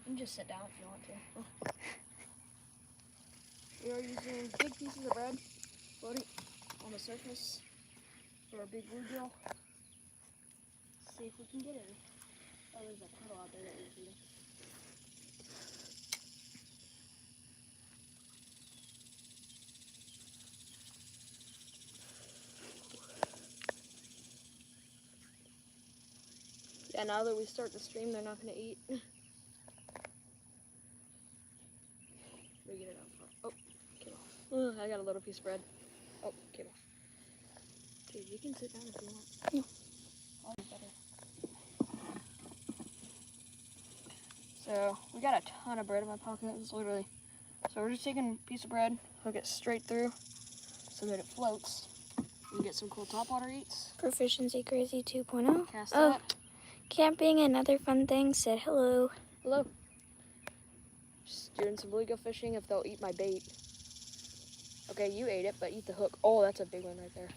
You can just sit down if you want to. We are using big pieces of bread floating on the surface for a big bluegill. See if we can get it. Oh, there's a puddle out there that we're eating. Yeah, now that we start the stream, they're not going to eat. We get it out. Oh, came off. Oh, I got a little piece of bread. Oh, came off. Dude, you can sit down if you want. Yeah. So we got a ton of bread in my pocket. It's literally. So we're just taking a piece of bread, hook it straight through, so that it floats. We can get some cool topwater eats. Proficiency Crazy 2.0. Cast Oh, that. camping and other fun things said hello. Hello. Just doing some bluegill fishing if they'll eat my bait. Okay, you ate it, but eat the hook. Oh, that's a big one right there.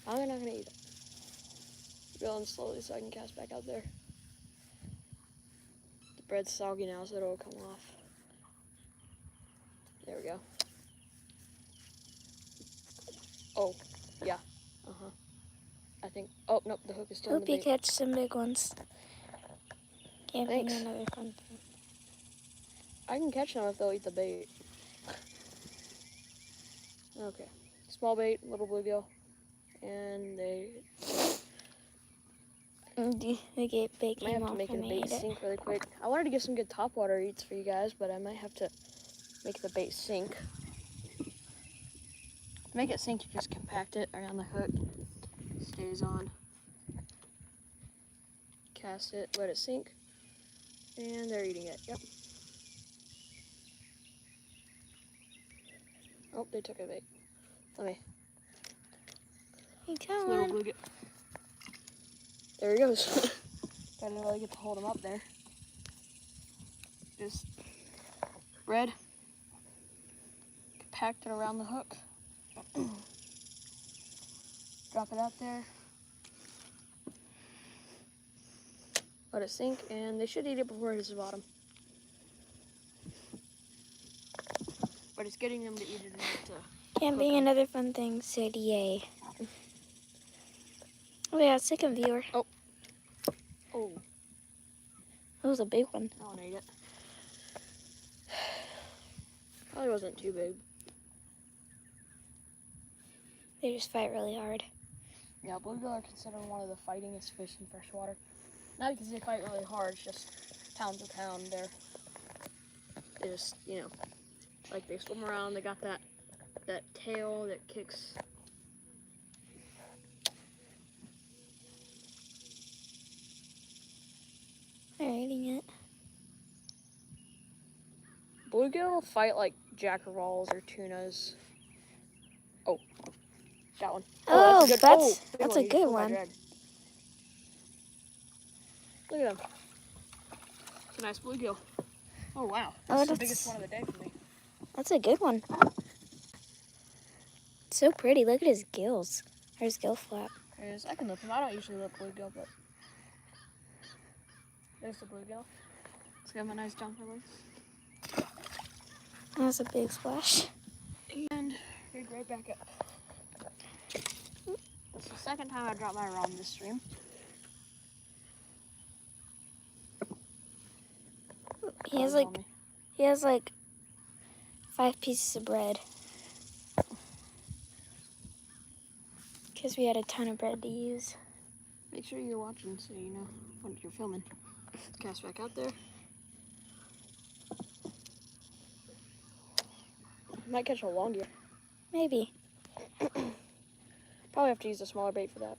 I'm not gonna eat it. Reeling slowly so I can cast back out there. The bread's soggy now, so it'll come off. There we go. Oh, yeah. Uh-huh. I think, oh, nope, the hook is still in Hope the you bait. catch some big ones. Camping Thanks. and other fun things. I can catch them if they'll eat the bait. Okay. Small bait, little bluegill. And they The bait might came have to off make and the I bait ate it. sink really quick. I wanted to get some good topwater eats for you guys, but I might have to make the bait sink. To make it sink, you just compact it around the hook. Stays on. Cast it, let it sink. And they're eating it, yep. Oh, they took a bait. Let me. Hey, come Little on. bluegill. There he goes. I didn't really get to hold him up there. Just bread. Compact it around the hook. Drop it out there. Let it sink, and they should eat it before it hits the bottom. But it's getting them to eat it enough to Camping cook and other fun things said yay. Oh yeah, second viewer. Oh. That was a big one. That one ate it. Probably wasn't too big. They just fight really hard. Yeah, bluegill are considered one of the fightingest fish in freshwater. Not because they fight really hard, it's just pound to pound. They just, you know, like they swim around. They got that tail that kicks. They're eating it. Bluegill fight like jackerballs or tunas. Oh, got one. Oh, big that's one. a He just good pulled my one. drag. Look at him. It's a nice bluegill. Oh wow, that's the biggest one of the day for me. That's a good one. It's so pretty. Look at his gills. Or his gill flap. There it is. I can lip him. I don't usually lip bluegill, but there's the bluegill. Let's give him a nice jump release. That's a big splash. And rig right back up. That's the second time I dropped my rod in this stream. He has like 5 pieces of bread. Because we had a ton of bread to use. Make sure you're watching so you know what you're filming. Cast back out there. Might catch a longia. Maybe. Probably have to use a smaller bait for that.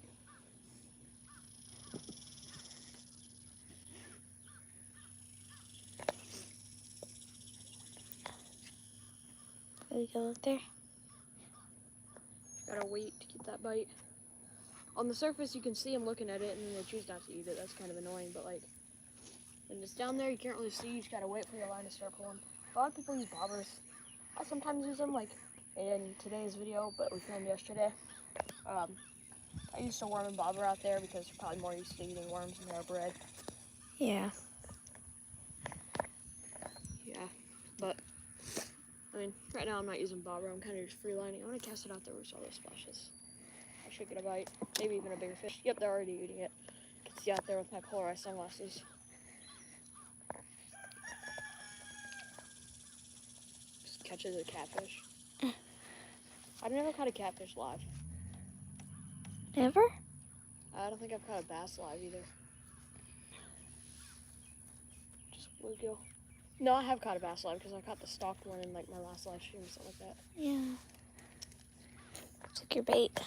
There we go, look there. Gotta wait to keep that bite. On the surface, you can see them looking at it, and then they choose not to eat it. That's kind of annoying, but like, when it's down there, you can't really see. You just gotta wait for your line to start pulling. A lot of people use bobbers. I sometimes use them, like in today's video, but we filmed yesterday. I used to worm and bobber out there because they're probably more used to eating worms than they are bread. Yeah. Yeah, but I mean, right now I'm not using bobber. I'm kind of just freelining. I'm gonna cast it out there where all those splashes. I should get a bite, maybe even a bigger fish. Yep, they're already eating it. I can see out there with my polarized sunglasses. Just catches a catfish. I've never caught a catfish live. Never? I don't think I've caught a bass live either. Just bluegill. No, I have caught a bass live because I caught the stalked one in like my last live stream or something like that. Yeah. Took your bait.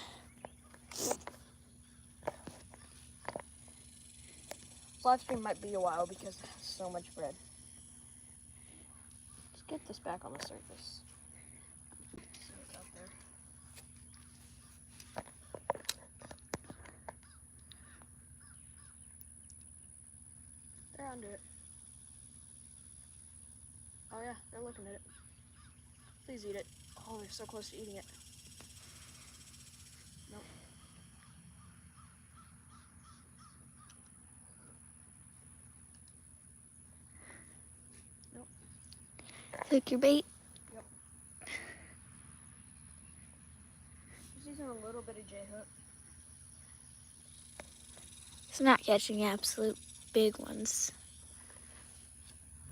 Live stream might be a while because it has so much bread. Let's get this back on the surface. See what's out there. They're under it. Oh yeah, they're looking at it. Please eat it. Oh, they're so close to eating it. Nope. Nope. Took your bait. Yep. Just using a little bit of J-hook. It's not catching absolute big ones.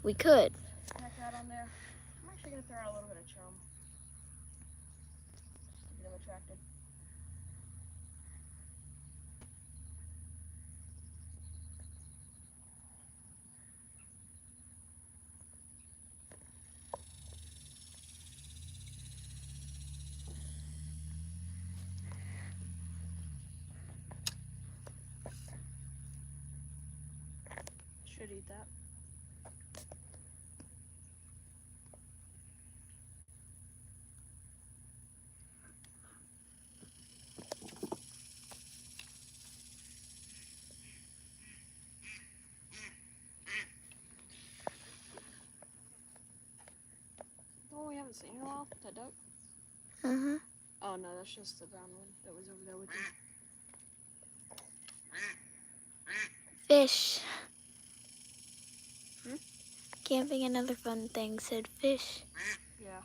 We could. Heck out on there. I'm actually gonna throw out a little bit of chum. Just to get them attracted. Should eat that. The one we haven't seen in a while, that duck. Uh-huh. Oh no, that's just the brown one that was over there with you. Fish. Hmm? Camping, another fun thing, said fish. Yeah.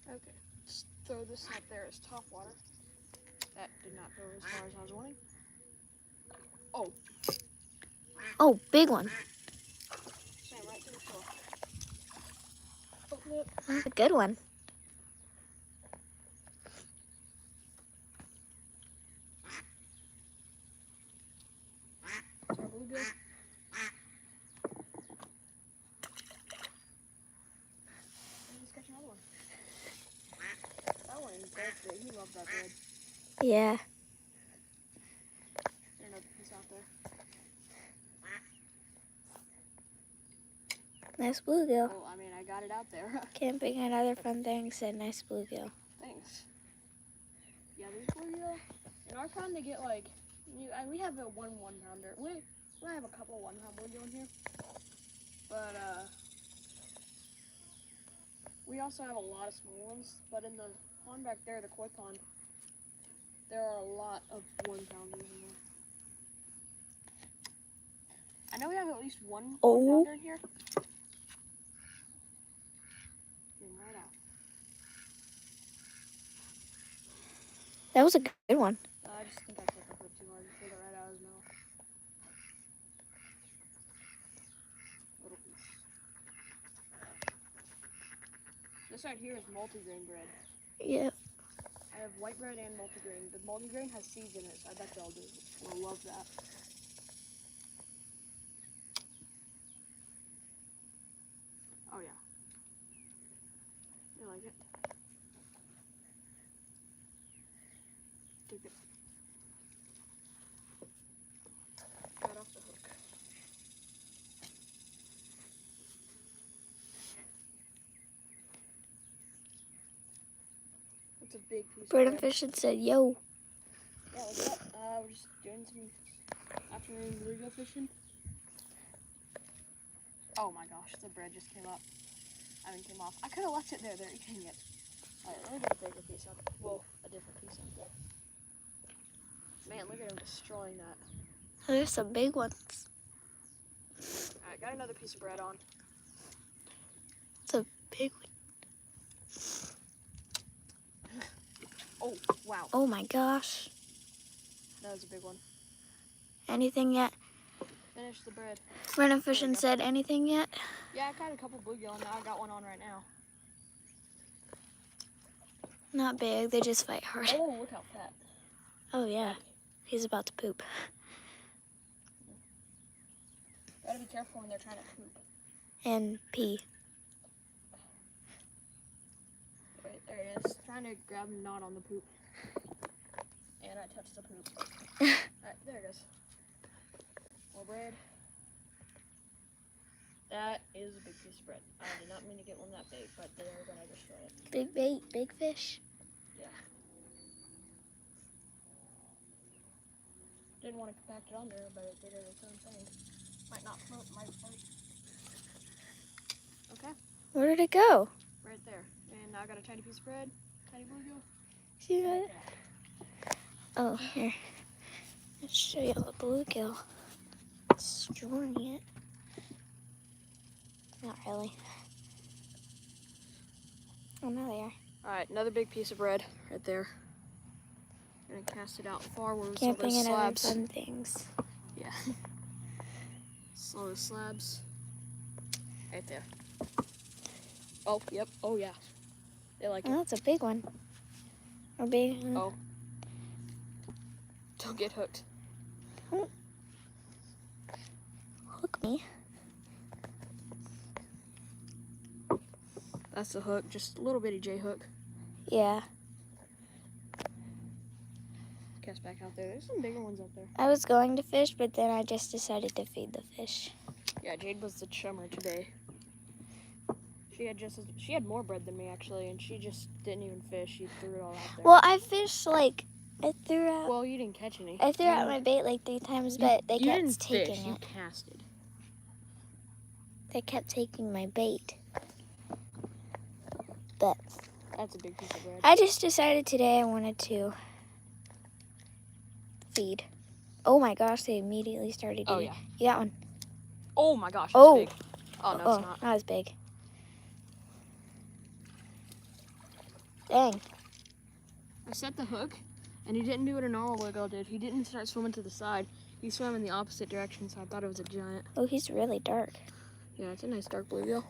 Okay, let's throw this out there as top water. That did not go as far as I was wanting. Oh, Oh, big one. Sam, right to the shore. Oh, look. That's a good one. It's our bluegill. Let's catch another one. That one is dead. He loves that bread. Yeah. There's another piece out there. Nice bluegill. Well, I mean, I got it out there. Camping, another fun thing, said nice bluegill. Thanks. Yeah, these bluegill, in our pond, they get like, we have a one-pounder. We have a couple of one-pound bluegill in here. But, we also have a lot of small ones. But in the pond back there, the koi pond, there are a lot of one-pounders in there. I know we have at least one one-pounder in here. Came right out. That was a good one. I just think I took a bit too hard to get it right out of his mouth. Little piece. This right here is multigrain bread. Yep. I have white bread and multigrain. The multigrain has seeds in it, so I bet they'll love that. Oh yeah. You like it? Take it. Got off the hook. It's a big piece Bird of and bread. Fish had said, yo. Yeah, what's up? We're just doing some afternoon bluegill fishing. Oh my gosh, the bread just came up. I mean, came off. I could have left it there. They're eating it. All right, let me get a bigger piece up. Well, a different piece up there. Man, look at him destroying that. There's some big ones. All right, got another piece of bread on. It's a big one. Oh, wow. Oh my gosh. That was a big one. Anything yet? Finish the bread. Brennan Fishing said anything yet? Yeah, I caught a couple bluegill, and now I got one on right now. Not big, they just fight hard. Oh, look how fat. Oh yeah, he's about to poop. Gotta be careful when they're trying to poop. And pee. Right, there he is. Trying to grab him not on the poop. And I touched the poop. Alright, there it goes. More bread. That is a big piece of bread. I did not mean to get one that big, but they're gonna destroy it. Big bait, big fish. Yeah. Didn't want to compact it on there, but it did its own thing. Might not float, might float. Okay, Where did it go? right there. And now I got a tiny piece of bread, tiny bluegill. See that? Oh, here. Let's show you the bluegill. Destroying it. Not really. Oh, no, they are. Alright, another big piece of bread right there. Gonna cast it out far where we saw Camping those and other slabs. fun things. Yeah. Saw those slabs. Right there. Oh, yep. Oh, yeah. They like it. Oh, that's a big one. A big. Oh. Don't get hooked. Hook me. That's the hook. Just a little bitty J hook. Yeah. Cast back out there. There's some bigger ones out there. I was going to fish, but then I just decided to feed the fish. Yeah, Jade was the chummer today. She had more bread than me actually, and she just didn't even fish. She threw it all out there. Well, I fished like I threw out. Well, you didn't catch any. I threw out my bait like 3 times, but they you kept didn't taking fish. it. You casted. They kept taking my bait. But That's a big piece of bread. I just decided today I wanted to feed. Oh my gosh, they immediately started Oh, eating. yeah. You got one. Oh my gosh, that's Oh. big. Oh, no, it's not. Not as big. Dang. I set the hook, and he didn't do what a normal bluegill did. He didn't start swimming to the side. He swam in the opposite direction, so I thought it was a giant. Oh, he's really dark. Yeah, it's a nice dark bluegill.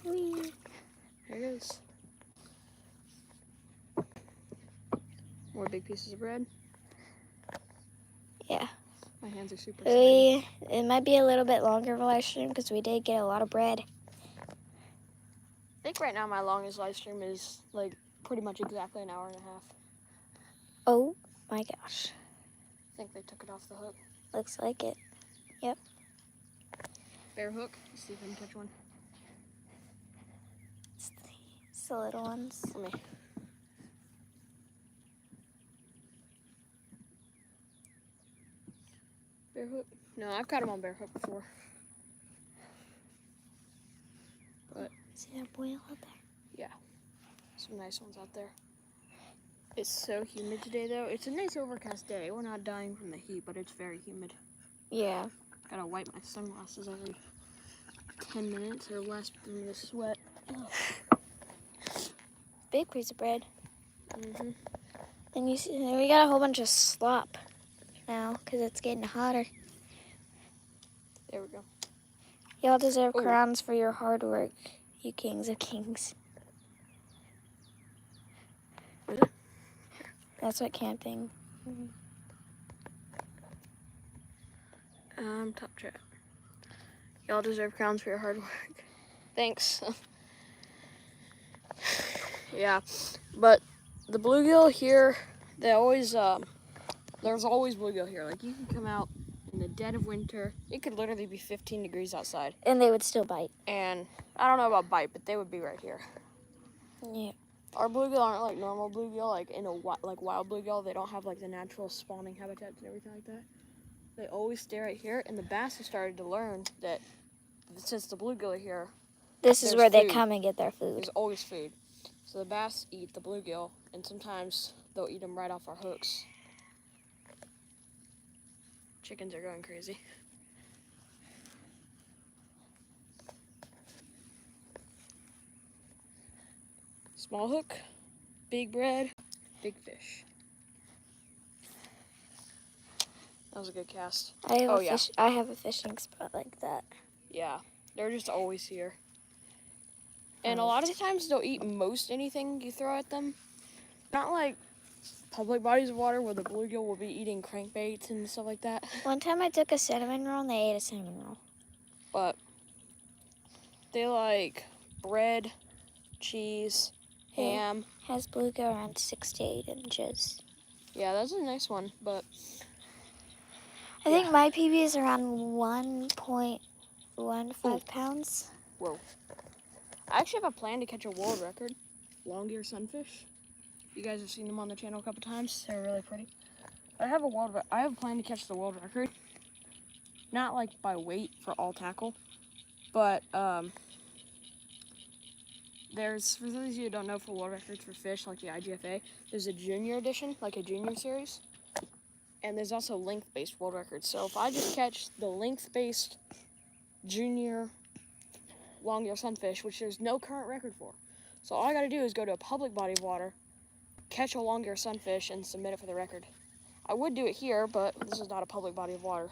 Whee. There it is. More big pieces of bread. Yeah. My hands are super sweaty. It might be a little bit longer of a live stream because we did get a lot of bread. I think right now my longest live stream is like pretty much exactly an hour and a half. Oh my gosh. I think they took it off the hook. Looks like it. Yep. Bare hook. Let's see if I can catch one. It's the little ones. Let me. Bare hook? No, I've caught them on bare hook before. But See that boil out there? yeah, some nice ones out there. It's so humid today though. It's a nice overcast day. We're not dying from the heat, but it's very humid. Yeah. Gotta wipe my sunglasses every 10 minutes or less from the sweat. Big piece of bread. Mm-hmm. And you see, we got a whole bunch of slop now because it's getting hotter. There we go. Y'all deserve Ooh. crowns for your hard work, you kings of kings. Is it? That's what camping. Top chat. Y'all deserve crowns for your hard work. Thanks. Yeah, but the bluegill here, they always, there's always bluegill here. Like, you can come out in the dead of winter. It could literally be 15 degrees outside. And they would still bite. And I don't know about bite, but they would be right here. Yeah. Our bluegill aren't like normal bluegill, like in a like wild bluegill. They don't have like the natural spawning habitats and everything like that. They always stay right here, and the bass have started to learn that since the bluegill are here, This is there's where they food. come and get their food. There's always food. So the bass eat the bluegill, and sometimes they'll eat them right off our hooks. Chickens are going crazy. Small hook, big bread, big fish. That was a good cast. I have a fishing spot like that. Yeah, they're just always here. And a lot of the times they'll eat most anything you throw at them. Not like public bodies of water where the bluegill will be eating crankbaits and stuff like that. One time I took a cinnamon roll and they ate a cinnamon roll. But they like bread, cheese, ham. Has bluegill around 6 to 8 inches. Yeah, that's a nice one, but I think my PB is around 1.15 pounds. Whoa. I actually have a plan to catch a world record. Long-eared sunfish. You guys have seen them on the channel a couple times. They're really pretty. But I have a plan to catch the world record. Not like by weight for all tackle, but there's, for those of you who don't know, for world records for fish like the IGFA, there's a junior edition, like a junior series. And there's also length-based world records. So if I just catch the length-based junior long-eared sunfish, which there's no current record for. So all I gotta do is go to a public body of water, catch a long-eared sunfish, and submit it for the record. I would do it here, but this is not a public body of water.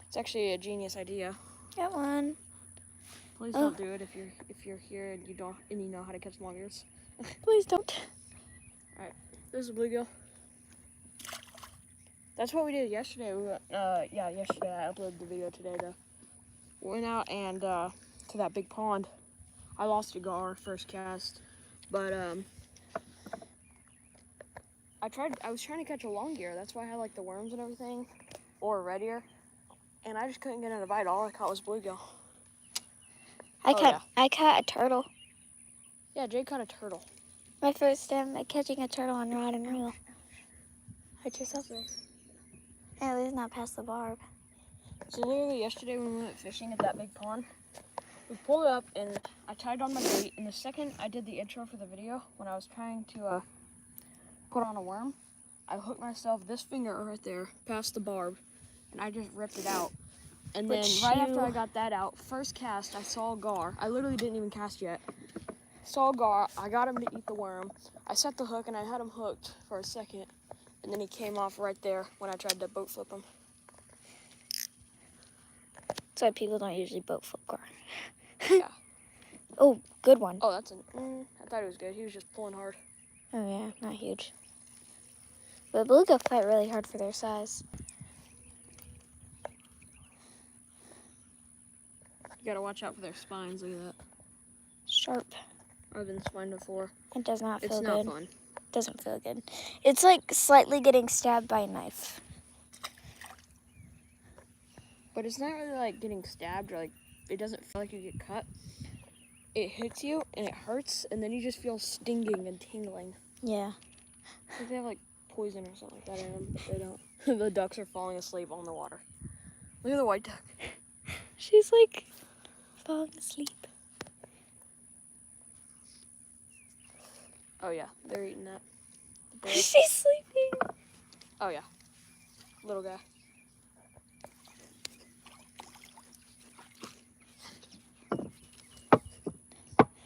It's actually a genius idea. Got one. Please don't do it if you're here and you know how to catch long-ears. Please don't. Alright, there's a bluegill. That's what we did yesterday. Yesterday I uploaded the video today though. Went out and to that big pond. I lost a gar first cast, but I was trying to catch a long ear. That's why I had like the worms and everything, or a red ear, and I just couldn't get in a bite. All I caught was bluegill. I caught a turtle. Yeah, Jay caught a turtle. My first time catching a turtle on rod and reel. Hurt yourself. At least not past the barb. So literally yesterday when we went fishing at that big pond, we pulled up and I tied on my bait, and the second I did the intro for the video, when I was trying to put on a worm, I hooked myself this finger right there past the barb, and I just ripped it out. And then after I got that out, first cast, I saw a gar. I literally didn't even cast yet. Saw a gar, I got him to eat the worm. I set the hook and I had him hooked for a second, and then he came off right there when I tried to boat flip him. That's why people don't usually boat flip gar. Yeah. Oh, good one. Oh, that's I thought he was good. He was just pulling hard. Oh yeah, not huge. But bluegill fight really hard for their size. You gotta watch out for their spines. Look at that. Sharp. I've been spined before. It does not feel good. It's not fun. Doesn't feel good. It's like slightly getting stabbed by a knife. But it's not really like getting stabbed, or like it doesn't feel like you get cut. It hits you and it hurts, and then you just feel stinging and tingling. Yeah. Like they have like poison or something like that in them, but they don't. The ducks are falling asleep on the water. Look at the white duck. She's like falling asleep. Oh yeah, they're eating that. She's sleeping. Oh yeah, little guy.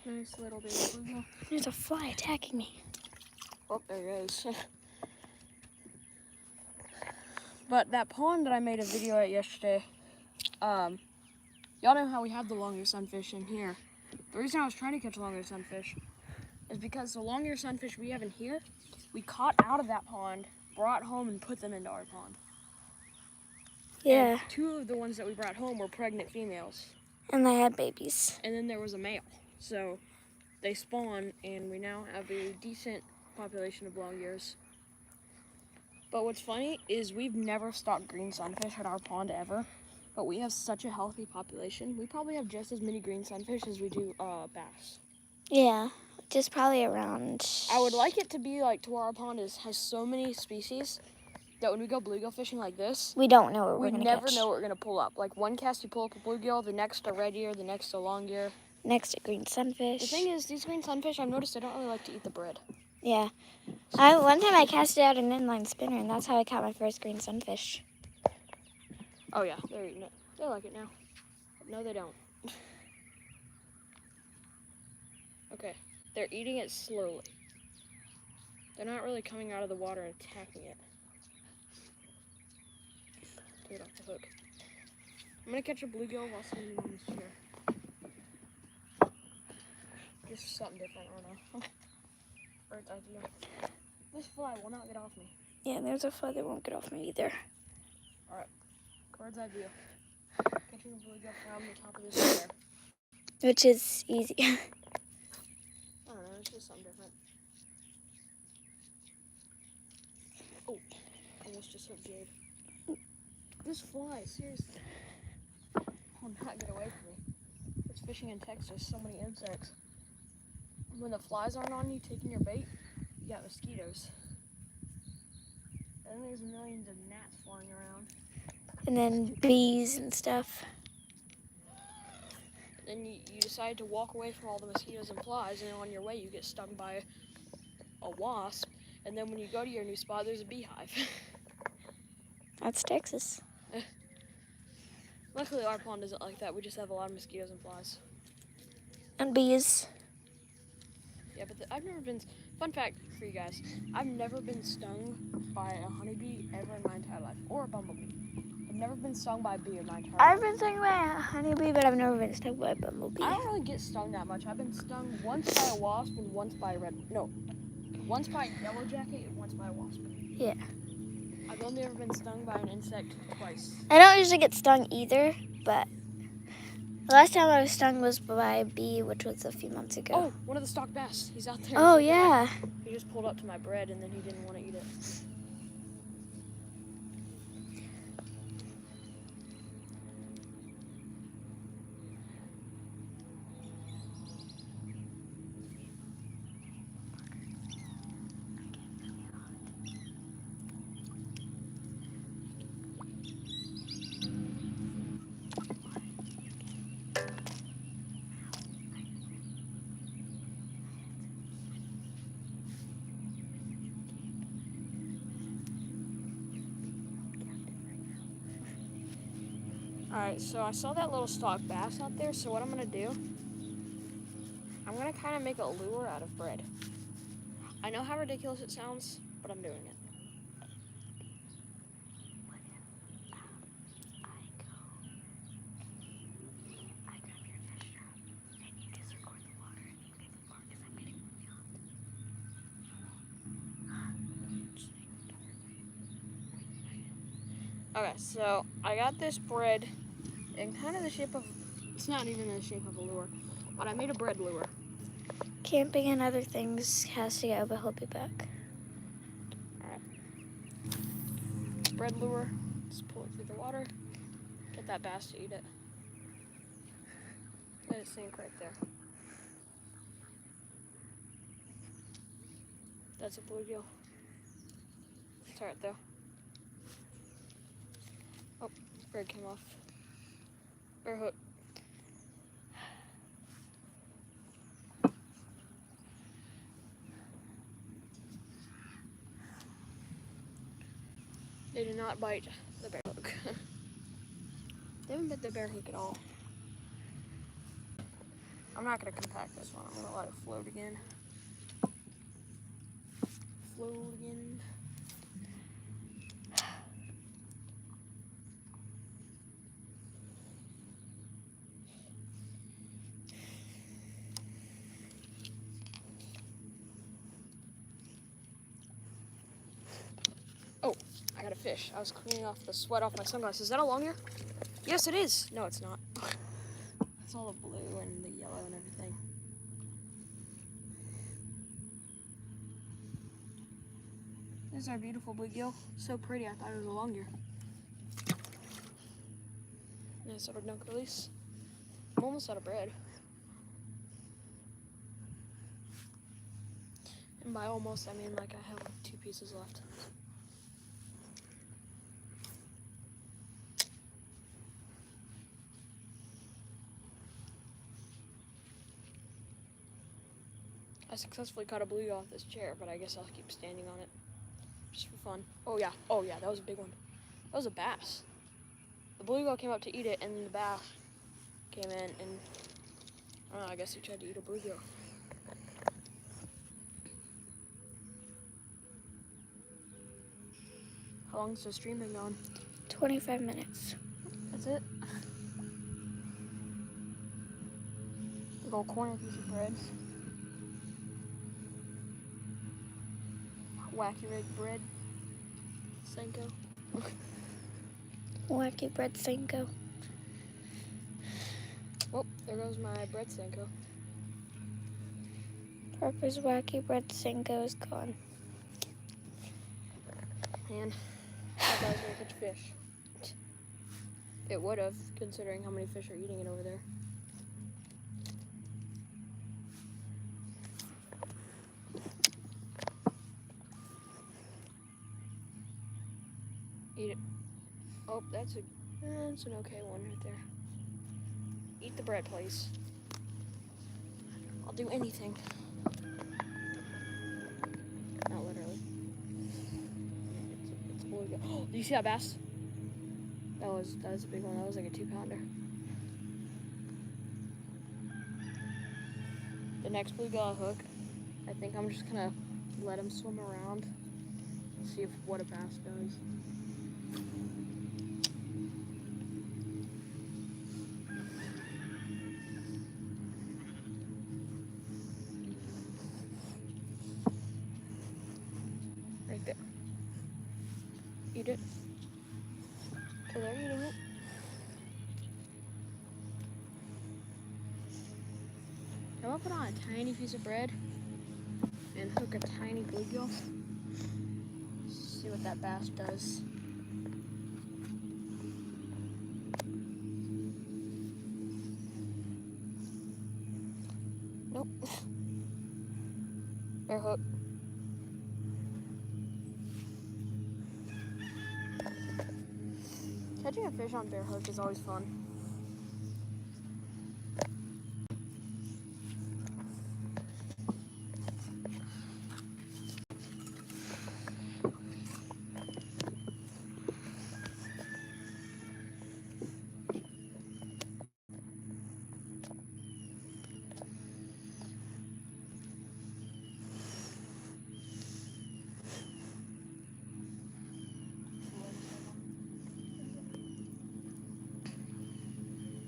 Nice little baby bluegill. There's a fly attacking me. Oh, there he is. But that pond that I made a video at yesterday, y'all know how we have the long-eared sunfish in here. The reason I was trying to catch long-eared sunfish is because the long-eared sunfish we have in here, we caught out of that pond, brought home, and put them into our pond. Yeah. And 2 of the ones that we brought home were pregnant females. And they had babies. And then there was a male. So they spawn, and we now have a decent population of long-ears. But what's funny is we've never stocked green sunfish at our pond ever. But we have such a healthy population. We probably have just as many green sunfish as we do bass. Yeah. Just probably around... I would like it to be like to where our pond has so many species that when we go bluegill fishing like this, we don't know what we we're gonna never catch. know what we're gonna pull up. Like one cast you pull up a bluegill, the next a red ear, the next a long ear. Next to green sunfish. The thing is, these green sunfish, I've noticed they don't really like to eat the bread. Yeah. One time I cast it out an inline spinner, and that's how I caught my first green sunfish. Oh yeah, they're eating it. They like it now. No, they don't. Okay, they're eating it slowly. They're not really coming out of the water and attacking it. Take it off the hook. I'm gonna catch a bluegill while standing on this chair. Just something different, I don't know. Bird's eye view. This fly will not get off me. Yeah, there's a fly that won't get off me either. Alright, bird's eye view. Catching a bluegill from the top of this chair. Which is easy. I don't know, it's just something different. Oh, almost just hooked Jade. This fly, seriously. Will not get away from me. It's fishing in Texas, so many insects. When the flies aren't on you taking your bait, you got mosquitoes. And then there's millions of gnats flying around. And then bees and stuff. Then you decide to walk away from all the mosquitoes and flies, and on your way you get stung by a wasp. And then when you go to your new spot, there's a beehive. That's Texas. Luckily, our pond isn't like that. We just have a lot of mosquitoes and flies. And bees. Yeah, but I've never been. Fun fact for you guys: I've never been stung by a honeybee ever in my entire life, or a bumblebee. I've never been stung by a bee in my entire life. I've been stung by a honeybee, but I've never been stung by a bumblebee. I don't really get stung that much. I've been stung once by a wasp and once by a once by a yellow jacket and once by a wasp. Yeah. I've only ever been stung by an insect twice. I don't usually get stung either, but the last time I was stung was by a bee, which was a few months ago. Oh, one of the stock bass. He's out there. Oh, yeah. He just pulled up to my bread and then he didn't want to eat it. Alright, so I saw that little stock bass out there, so what I'm going to do, I'm going to kind of make a lure out of bread. I know how ridiculous it sounds, but I'm doing it. Okay, so I got this bread in kind of the shape of, it's not even in the shape of a lure, but I made a bread lure. Camping and other things has to go, but he'll be back. Alright. Bread lure, just pull it through the water, get that bass to eat it. Let it sink right there. That's a bluegill. It's alright though. Oh, bird came off. Or hook. They did not bite the bear hook. They haven't bit the bear hook at all. I'm not gonna compact this one. I'm gonna let it float again. Float again. Oh, I got a fish. I was cleaning off the sweat off my sunglasses. Is that a long ear? Yes, it is. No, it's not. It's all the blue and the yellow and everything. There's our beautiful bluegill. So pretty, I thought it was a long ear. Nice little dunk release. I'm almost out of bread. And by almost, I mean like I have 2 pieces left. I successfully caught a bluegill off this chair, but I guess I'll keep standing on it just for fun. Oh yeah, that was a big one. That was a bass. The bluegill came up to eat it, and the bass came in, and I guess he tried to eat a bluegill. How long's the stream been going? 25 minutes. That's it? Big old corner piece of bread. Wacky rig bread. Senko. Wacky bread Senko. Oh, there goes my bread Senko. Harper's wacky bread Senko is gone. And I thought I was gonna catch fish. It would have, considering how many fish are eating it over there. Eat it. Oh, that's an okay one right there. Eat the bread, please. I'll do anything. Not literally. It's a bluegill. Oh, do you see that bass? That was a big one. That was like a 2-pounder. The next bluegill I hook, I think I'm just gonna let him swim around, see what a bass does. Right there. Eat it. So they're eating it. I'm gonna put on a tiny piece of bread and hook a tiny bluegill. See what that bass does. Nope. Air hook. Catching a fish on bare hook is always fun.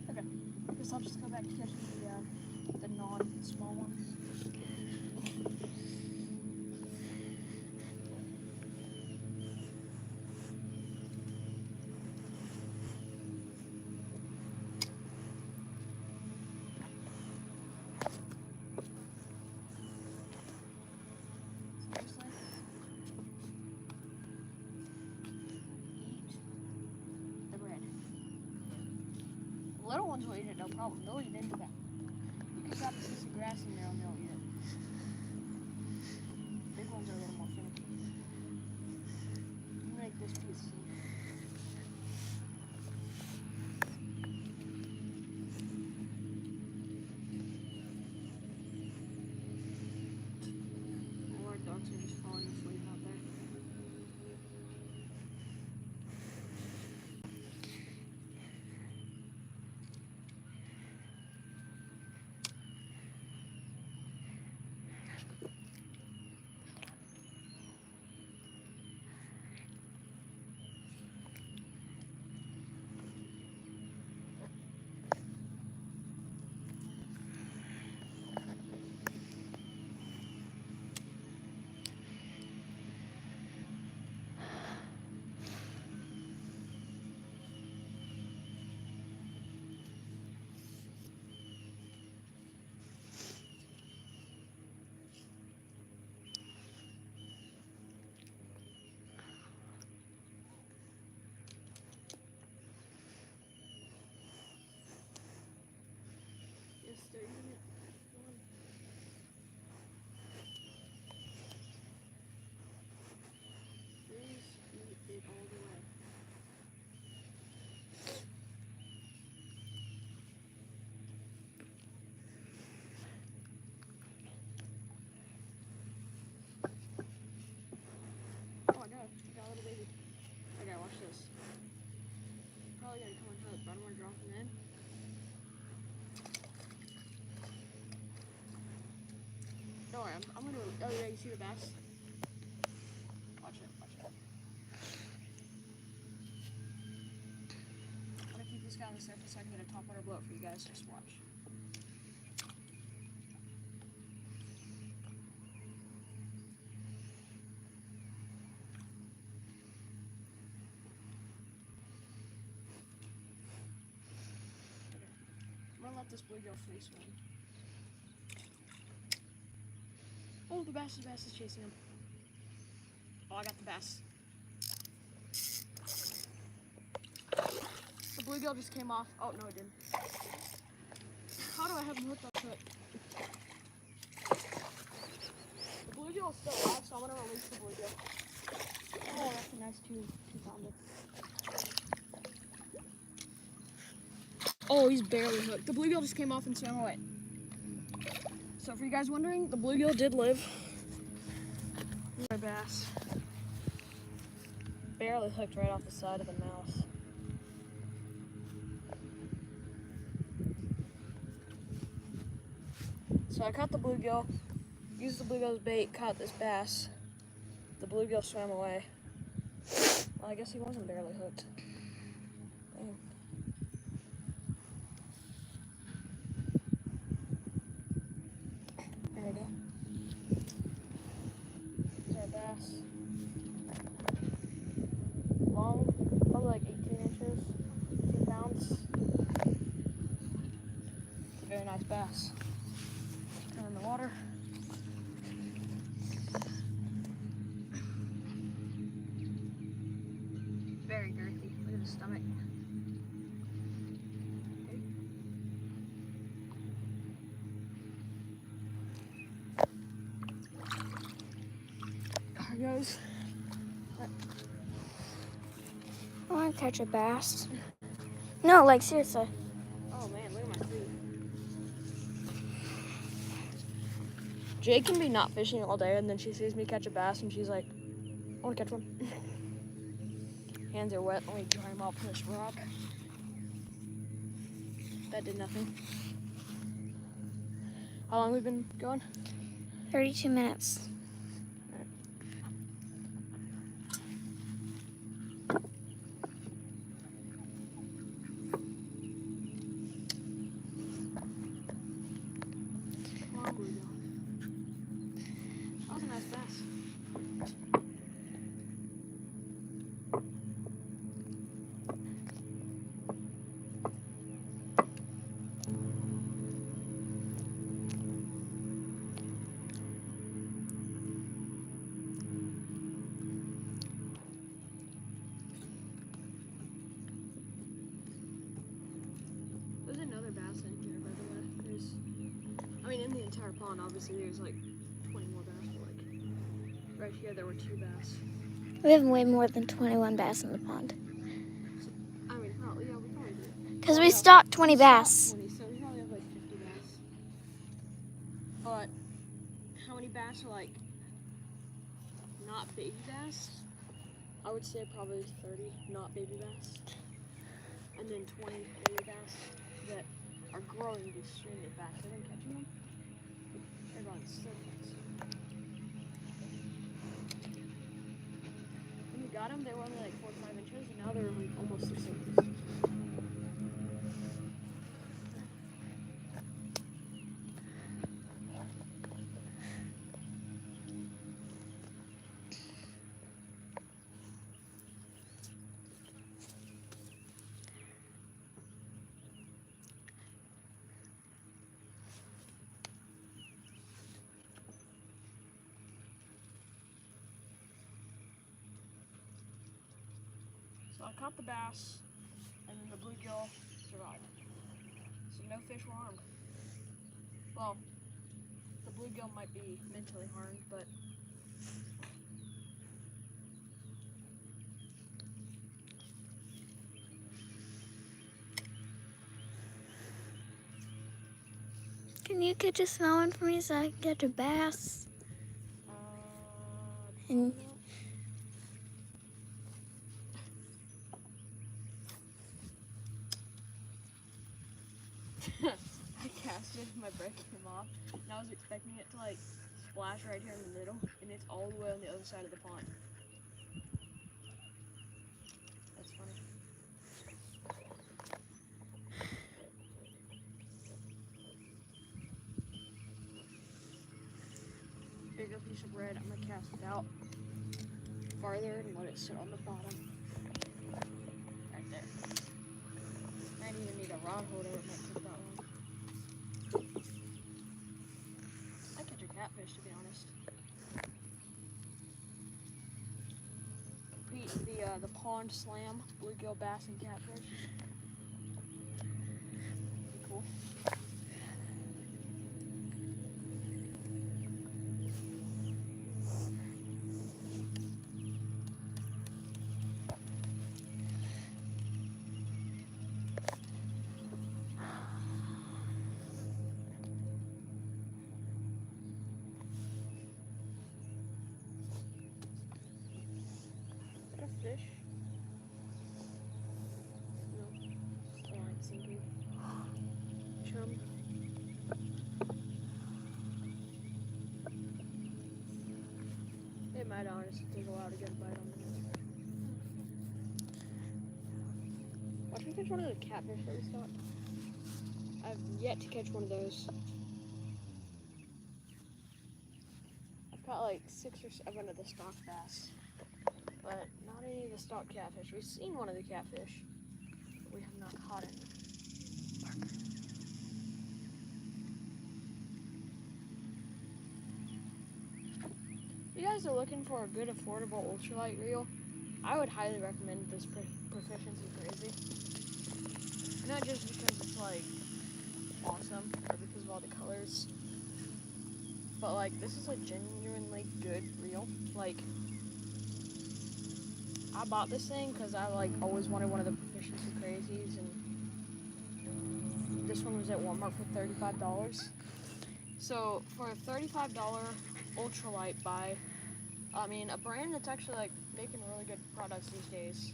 Okay, guess I'll just go back to catching the non-small ones. Seriously? Eat the bread. The little ones will eat it, no problem. They'll eat into that. You can drop a piece of grass in there and they'll eat it. Big ones are a little more finicky. I'm gonna make this piece. More dogs are just falling asleep out there. Yes, they're eating it. Please eat it all the way. Don't worry, I'm gonna. Oh yeah, you see the bass? Watch it, watch it. I'm gonna keep this guy on the surface so I can get a topwater blow up for you guys. Just watch. I'm gonna let this bluegill free swim. Oh, the bass is chasing him. Oh, I got the bass. The bluegill just came off. Oh, no, it didn't. How do I have him hooked up to it? The bluegill is still alive, so I'm gonna release the bluegill. Oh, that's a nice two-pounder. Oh, he's barely hooked. The bluegill just came off and swam away. So for you guys wondering, the bluegill did live. My bass. Barely hooked right off the side of the mouth. So I caught the bluegill, used the bluegill as bait, caught this bass. The bluegill swam away. Well, I guess he wasn't barely hooked. Dang. There we go. There's our bass. Long, probably like 18 inches, 2 pounds. It's a very nice bass. Turn in the water. Very girthy. Look at his stomach. Okay. There he goes. I want to catch a bass. No, like seriously. Oh man, look at my feet. Jade can be not fishing all day and then she sees me catch a bass and she's like, I want to catch one. Hands are wet, let me dry them off on this rock. That did nothing. How long have we been going? 32 minutes. Come on, bluegill. That was a nice bass. There's another bass in here, by the way. In the entire pond, obviously, there's like 20 more bass, but like, right here, there were 2 bass. We have way more than 21 bass in the pond. So, probably, yeah, we probably do. Because we stocked 20 bass. 20, so we probably have like 50 bass. But, how many bass are like, not baby bass? I would say probably 30 not baby bass. And then 20 baby bass that are growing extremely fast. I've been catching them. They're going so fast. When we got them, they were only like 4 or 5 inches, and now they're like almost 6 inches. So I caught the bass, and then the bluegill survived. So no fish were harmed. Well, the bluegill might be mentally harmed, but Can you catch a small one for me so I can catch a bass? And I cast it, my break came off, and I was expecting it to like splash right here in the middle, and it's all the way on the other side of the pond. That's funny. Bigger piece of bread, I'm gonna cast it out farther and let it sit on the bottom. Right there. I even need a rod holder, it might take that long. I catch a catfish, to be honest. Compete the pond slam, bluegill, bass, and catfish. Pretty cool. Fish? No. Still aren't sinking. Chum. It might honestly take a while to get a bite on this. Watch me catch one of the catfish that we stopped. I've yet to catch one of those. I've caught like 6 or 7 of the stock bass, but not any of the stock catfish. We've seen one of the catfish, but we have not caught any. If you guys are looking for a good, affordable ultralight reel, I would highly recommend this Proficiency Crazy. Not just because it's like awesome or because of all the colors, but like this is a genuinely good reel. Like, I bought this thing because I like always wanted one of the Proficiency Crazies, and this one was at Walmart for $35. So for a $35 ultralight buy, I mean, a brand that's actually like making really good products these days.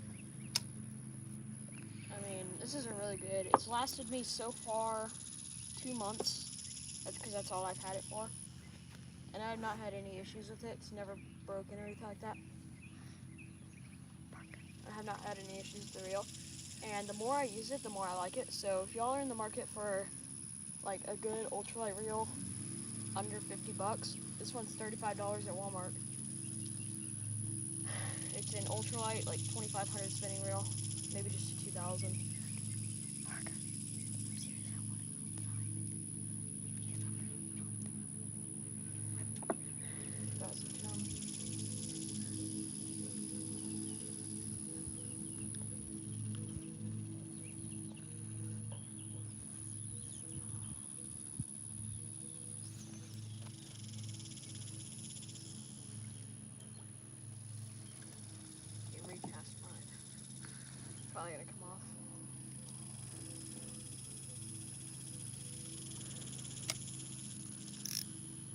I mean, this isn't really good. It's lasted me so far 2 months. That's because that's all I've had it for. And I have not had any issues with it. It's never broken or anything like that. I have not had any issues with the reel. And the more I use it, the more I like it. So if y'all are in the market for like a good ultralight reel under 50 bucks, this one's $35 at Walmart. It's an ultralight, like 2500 spinning reel, maybe just a 2000. Got some chum. Recast mine. Probably gonna come off.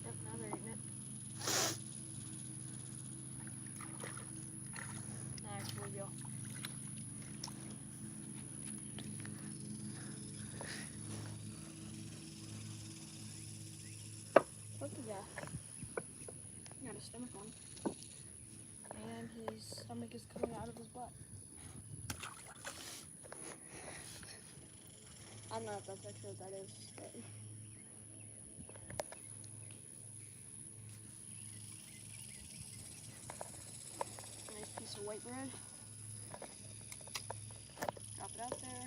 Yep, now they're eating it. Nice bluegill. Look at that. He got a stomach on him. And his stomach is coming out of his butt. I don't know if that's actually what that is, but nice piece of white bread. Drop it out there.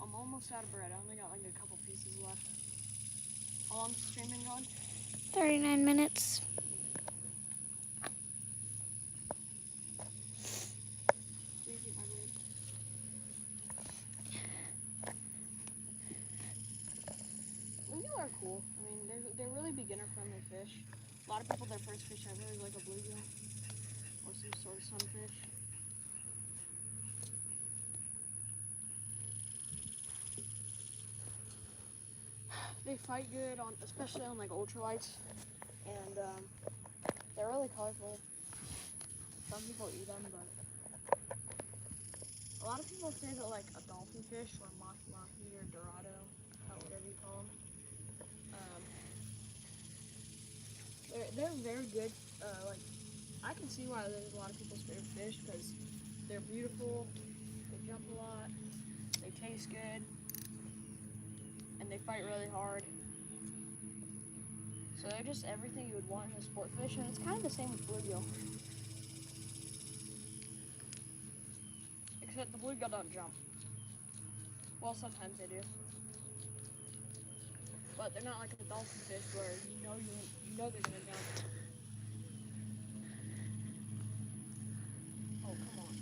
I'm almost out of bread. I only got like a couple pieces left. How long's the stream been going? 39 minutes. Please eat my bread. Bluegill are cool. I mean, they're really beginner-friendly fish. A lot of people, their first fish ever is like a bluegill or some sort of sunfish. They fight good on, especially on like ultralights, and they're really colorful. Some people eat them, but A lot of people say that like a dolphin fish or mahi or dorado, whatever you call them, they're very good. Like I can see why they're a lot of people's favorite fish because they're beautiful, they jump a lot, they taste good, and they fight really hard. So they're just everything you would want in a sport fish, and it's kind of the same with bluegill. Except the bluegill don't jump. Well, sometimes they do. But they're not like a dolphin fish where you know they're gonna jump. Oh, come on.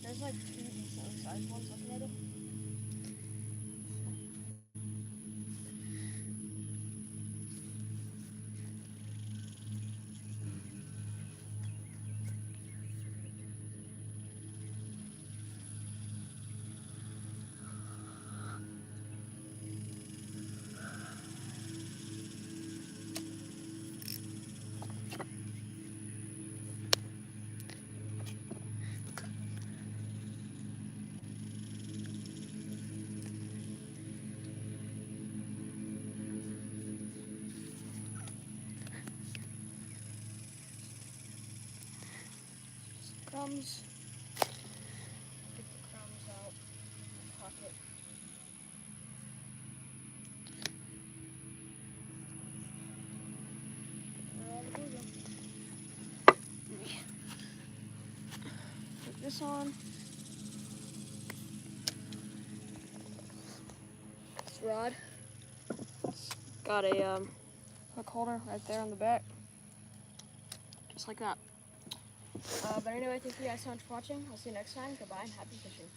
There's like two decent sized ones looking at it. Crumbs. Get the crumbs out of the pocket. Where are all the bluegill? Put this on. This rod. It's got a hook holder right there on the back. Just like that. But anyway, thank you guys so much for watching. I'll see you next time. Goodbye and happy fishing.